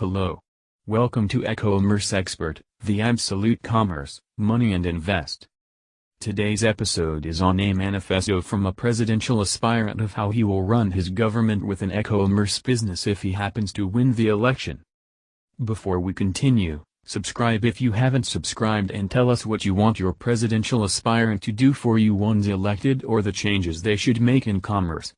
Hello. Welcome to ecommerce expert, the absolute commerce, money and invest. Today's episode is on a manifesto from a presidential aspirant of how he will run his government with an ecommerce business if he happens to win the election. Before we continue, subscribe if you haven't subscribed and tell us what you want your presidential aspirant to do for you once elected or the changes they should make in commerce.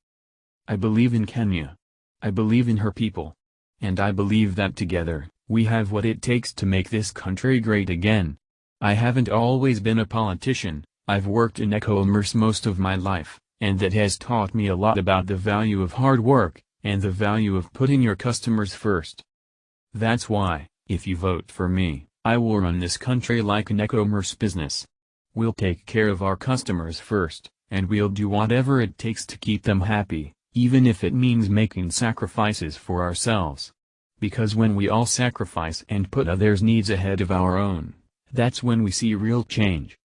I believe in Kenya. I believe in her people. And I believe that together, we have what it takes to make this country great again. I haven't always been a politician, I've worked in ecommerce most of my life, and that has taught me a lot about the value of hard work, and the value of putting your customers first. That's why, if you vote for me, I will run this country like an ecommerce business. We'll take care of our customers first, and we'll do whatever it takes to keep them happy, even if it means making sacrifices for ourselves. Because when we all sacrifice and put others' needs ahead of our own, that's when we see real change.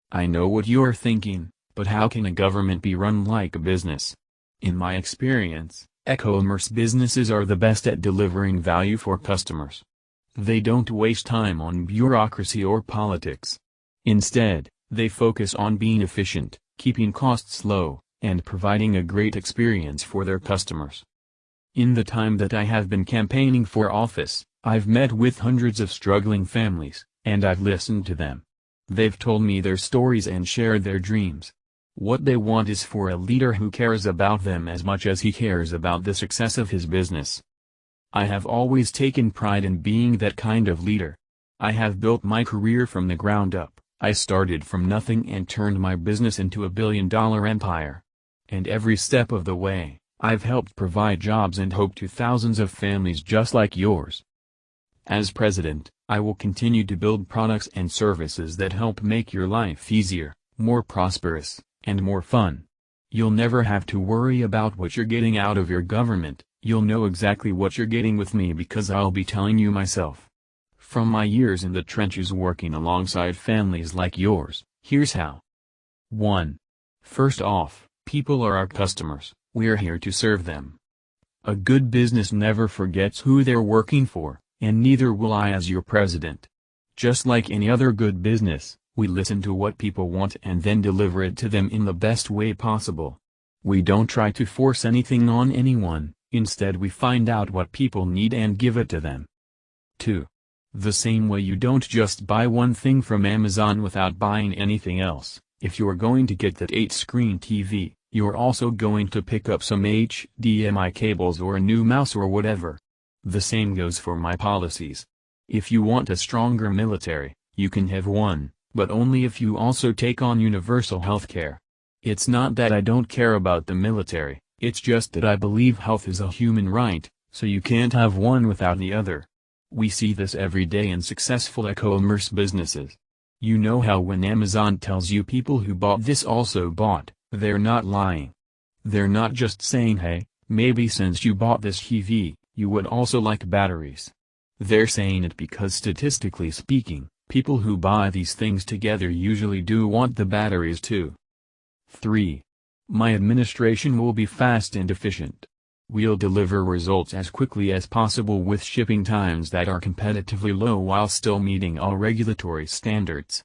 I know what you're thinking, but how can a government be run like a business? In my experience, ecommerce businesses are the best at delivering value for customers. They don't waste time on bureaucracy or politics. Instead, they focus on being efficient, keeping costs low, and providing a great experience for their customers. In the time that I have been campaigning for office, I've met with hundreds of struggling families, and I've listened to them. They've told me their stories and shared their dreams. What they want is for a leader who cares about them as much as he cares about the success of his business. I have always taken pride in being that kind of leader. I have built my career from the ground up. I started from nothing and turned my business into a billion-dollar empire. And every step of the way, I've helped provide jobs and hope to thousands of families just like yours. As president, I will continue to build products and services that help make your life easier, more prosperous, and more fun. You'll never have to worry about what you're getting out of your government, you'll know exactly what you're getting with me because I'll be telling you myself. From my years in the trenches working alongside families like yours, here's how. 1. First off, people are our customers. We're here to serve them. A good business never forgets who they're working for, and neither will I as your president. Just like any other good business, we listen to what people want and then deliver it to them in the best way possible. We don't try to force anything on anyone, instead we find out what people need and give it to them. 2. The same way you don't just buy one thing from Amazon without buying anything else. If you're going to get that 8-screen TV, you're also going to pick up some HDMI cables or a new mouse or whatever. The same goes for my policies. If you want a stronger military, you can have one, but only if you also take on universal healthcare. It's not that I don't care about the military, it's just that I believe health is a human right, so you can't have one without the other. We see this every day in successful ecommerce businesses. You know how when Amazon tells you people who bought this also bought, they're not lying. They're not just saying hey, maybe since you bought this TV, you would also like batteries. They're saying it because statistically speaking, people who buy these things together usually do want the batteries too. 3. My administration will be fast and efficient. We'll deliver results as quickly as possible with shipping times that are competitively low while still meeting all regulatory standards.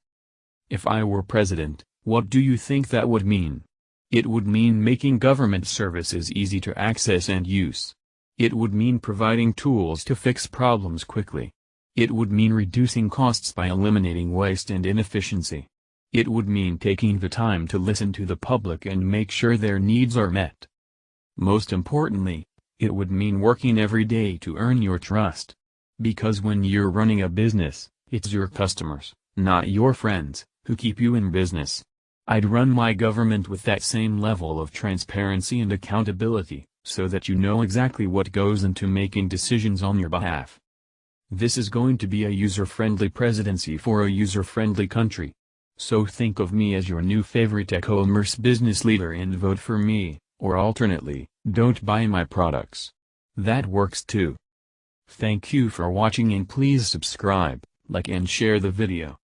If I were president, what do you think that would mean? It would mean making government services easy to access and use. It would mean providing tools to fix problems quickly. It would mean reducing costs by eliminating waste and inefficiency. It would mean taking the time to listen to the public and make sure their needs are met. Most importantly, it would mean working every day to earn your trust. Because when you're running a business, it's your customers, not your friends, who keep you in business. I'd run my government with that same level of transparency and accountability, so that you know exactly what goes into making decisions on your behalf. This is going to be a user-friendly presidency for a user-friendly country. So think of me as your new favorite ecommerce business leader and vote for me, or alternately, don't buy my products. That works too. Thank you for watching and please subscribe, like and share the video.